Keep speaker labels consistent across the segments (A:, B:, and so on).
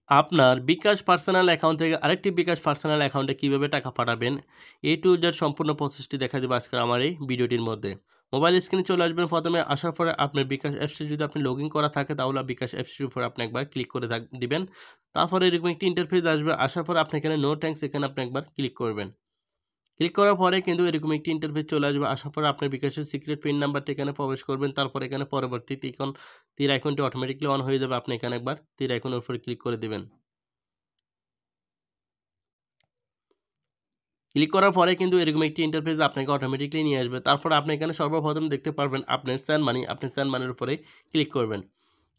A: আপনার বিকাশ personal account থেকে আরেকটি বিকাশ পার্সোনাল অ্যাকাউন্টে কীভাবে টাকা পাঠাবেন টু জেড সম্পূর্ণ প্রসেসটি দেখা দেবো আজকের আমার এই ভিডিওটির মধ্যে। মোবাইল স্ক্রিনে চলে আসবেন, প্রথমে আসার পরে আপনার বিকাশ অ্যাপসটি যদি আপনি লগ ইন করা থাকে তাহলে বিকাশ অ্যাপসটির উপরে আপনি একবার ক্লিক করে দিবেন। তারপরে এরকম একটি ইন্টারফেস আসবে, আসার পরে আপনি এখানে নো থ্যাঙ্কস এখানে আপনি একবার ক্লিক করবেন। ক্লিক করার পরে কিন্তু এরকম একটি ইন্টারফেস চলে আসবে, আসার পরে আপনার বিকাশের সিক্রেট পিন নাম্বারটি এখানে প্রবেশ করবেন। তারপর এখানে পরবর্তী তীর আইকনটি অটোমেটিকলি অন হয়ে যাবে, আপনি এখানে একবার তীর আইকনের উপরে ক্লিক করে দেবেন। ক্লিক করার পরে কিন্তু এরকম একটি ইন্টারফেস আপনাকে অটোমেটিকলি নিয়ে আসবে। তারপর আপনি এখানে সর্বপ্রথম দেখতে পারবেন আপনার সেন্ড মানি, আপনি সেন্ড মানির উপরে ক্লিক করবেন।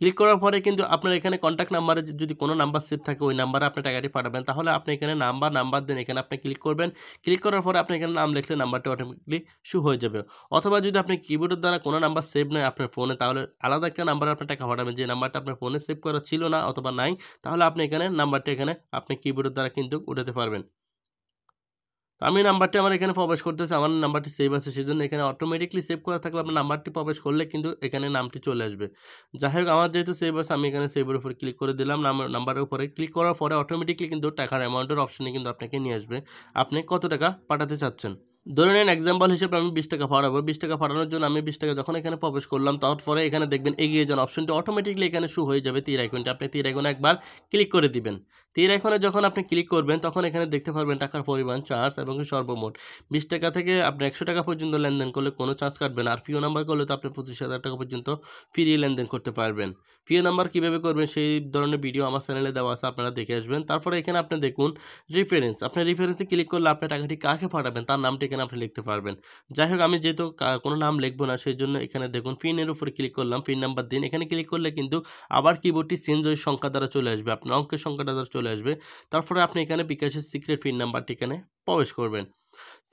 A: ক্লিক করার পরে কিন্তু আপনার এখানে কন্ট্যাক্ট নাম্বারে যদি কোনো নাম্বার সেভ থাকে ওই নাম্বারে আপনি টাকাটি পাঠাবেন। তাহলে আপনি এখানে নাম্বার দেন, এখানে আপনি ক্লিক করবেন। ক্লিক করার পরে আপনি এখানে নাম লিখলে নাম্বারটি অটোমেটিকলি শো হয়ে যাবে। অথবা যদি আপনি কিবোর্ডের দ্বারা কোনো নাম্বার সেভ নয় আপনার ফোনে, তাহলে আলাদা একটা নাম্বারে আপনি টাকা পাঠাবেন। যে নাম্বারটা আপনার ফোনে সেভ করা ছিল না অথবা নাই, তাহলে আপনি এখানে নাম্বারটি এখানে আপনি কিবোর্ডের দ্বারা কিন্তু উঠাতে পারবেন। তো আমি নাম্বারটি আমার এখানে প্রবেশ করতেছি, আমার নাম্বারটি সেভ আছে সেজন্য এখানে অটোমেটিকলি সেভ করা থাকলে আপনার নাম্বারটি প্রবেশ করলে কিন্তু এখানে নামটি চলে আসবে। যাই হোক আমার যেহেতু সেভ আছে আমি এখানে সেভের উপরে ক্লিক করে দিলাম। নাম্বারের উপরে ক্লিক করার পরে অটোমেটিকলি কিন্তু টাকার অ্যামাউন্টের অপশনে কিন্তু আপনাকে নিয়ে আসবে আপনি কত টাকা পাঠাতে চাচ্ছেন। ধরে নেন এক্সাম্পল হিসেবে আমি 20 টাকা পাঠাবো। 20 টাকা পাঠানোর জন্য আমি 20 টাকা যখন এখানে প্রবেশ করলাম, তারপরে এখানে দেখবেন এগিয়ে যান অপশনটি অটোমেটিকলি এখানে শো হয়ে যাবে তীর আইকনটি। আপনি তীর আইকনে একবার ক্লিক করে দিবেন। তীর আইকনে যখন আপনি ক্লিক করবেন তখন এখানে দেখতে পারবেন টাকার পরিমাণ, চার্জ এবং সর্বমোট। 20 টাকা থেকে আপনি 100 টাকা পর্যন্ত লেনদেন করলে কোনো চার্জ কাটবে না। আর পিও নাম্বার করলে তো আপনি 25,000 টাকা পর্যন্ত ফ্রি লেনদেন করতে পারবেন। পিও নাম্বার কীভাবে করবেন সেই ধরনের ভিডিও আমার চ্যানেলে দেওয়া আছে, আপনারা দেখে আসবেন। তারপরে এখানে আপনি দেখুন রেফারেন্স, আপনি রেফারেন্সে ক্লিক করলে আপনি টাকাটি কাকে পাঠাবেন তার নামটি এখানে আপনি লিখতে পারবেন। যাই হোক আমি যেহেতু কোনো নাম লিখবো না সেই জন্য এখানে দেখুন পিনের উপরে ক্লিক করলাম, পিন নাম্বার দিন। এখানে ক্লিক করলে কিন্তু আবার কিবোর্ডটি চেঞ্জ হয়ে সংখ্যা দ্বারা চলে আসবে, আপনার অঙ্কের সংখ্যাটা দ্বারা চলে আসবে। তারপরে আপনি এখানে বিকাশের সিক্রেট পিন নাম্বারটি এখানে প্রবেশ করবেন।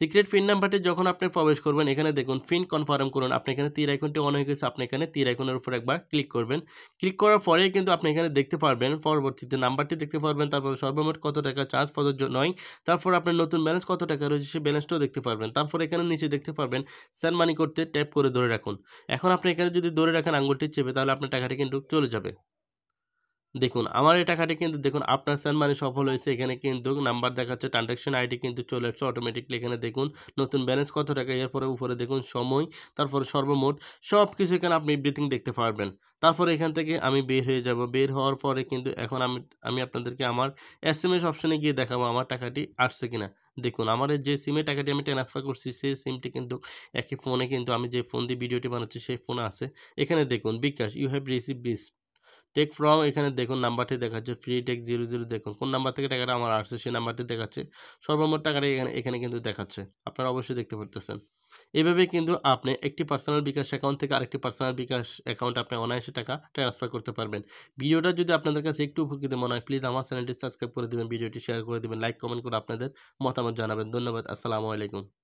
A: সিক্রেট পিন নাম্বারটি যখন আপনি প্রবেশ করবেন এখানে দেখুন পিন কনফার্ম করুন, আপনি এখানে তীর আইকনটি অন হয়ে গেছে, আপনি এখানে তীর আইকনের উপর একবার ক্লিক করবেন। ক্লিক করার পরেই কিন্তু আপনি এখানে দেখতে পারবেন পরবর্তীতে নাম্বারটি দেখতে পারবেন, তারপর সর্বমোট কত টাকা চার্জ প্রযোজ্য নয়, তারপর আপনার নতুন ব্যালেন্স কত টাকা রয়েছে সেই ব্যালেন্সটাও দেখতে পারবেন। তারপর এখানে নিচে দেখতে পারবেন সেন্ড মানি করতে ট্যাপ করে ধরে রাখুন। এখন আপনি এখানে যদি ধরে রাখেন আঙ্গুলটি চেপে তাহলে আপনার টাকাটি কিন্তু চলে যাবে। দেখুন আমার এই টাকাটি কিন্তু দেখুন আপনার সেন্ড মানি সফল হয়েছে, এখানে কিন্তু নাম্বার দেখাচ্ছে, ট্রানজাকশন আইডি কিন্তু চলে আসছে অটোমেটিকলি। এখানে দেখুন নতুন ব্যালেন্স কত টাকা, এরপরে উপরে দেখুন সময়, তারপরে সর্বমোট সব কিছু এখানে আপনি এভরিথিং দেখতে পারবেন। তারপরে এখান থেকে আমি বের হয়ে যাব, বের হওয়ার পরে কিন্তু এখন আমি আপনাদেরকে আমার এসএমএস অপশনে গিয়ে দেখাবো আমার টাকাটি আসছে কিনা। দেখুন আমার যে সিমে টাকাটি আমি ট্রান্সফার করছি সেই সিমটি কিন্তু একই ফোনে কিন্তু আমি যে ফোন দিয়ে ভিডিওটি বানাচ্ছি সেই ফোনে আছে। এখানে দেখুন bKash you have receive this Tk from, এখানে দেখুন নাম্বারটি দেখাচ্ছে ফ্রি টেক 00, দেখুন কোন নাম্বার থেকে টাকাটা আমার আসছে সেই নাম্বারটি দেখাচ্ছে, সর্বমোট টাকাটা এখানে কিন্তু দেখাচ্ছে, আপনারা অবশ্যই দেখতে পারতেছেন। এভাবে কিন্তু আপনি একটি পার্সোনাল বিকাশ অ্যাকাউন্ট থেকে আরেকটি পার্সোনাল বিকাশ অ্যাকাউন্টে আপনি অনায়াসে টাকা ট্রান্সফার করতে পারবেন। ভিডিওটা যদি আপনাদের কাছে একটু উপকৃত মনে হয় প্লিজ আমার চ্যানেলটি সাবস্ক্রাইব করে দেবেন, ভিডিওটি শেয়ার করে দেবেন, লাইক কমেন্ট করে আপনাদের মতামত জানাবেন। ধন্যবাদ, আসসালামু আলাইকুম।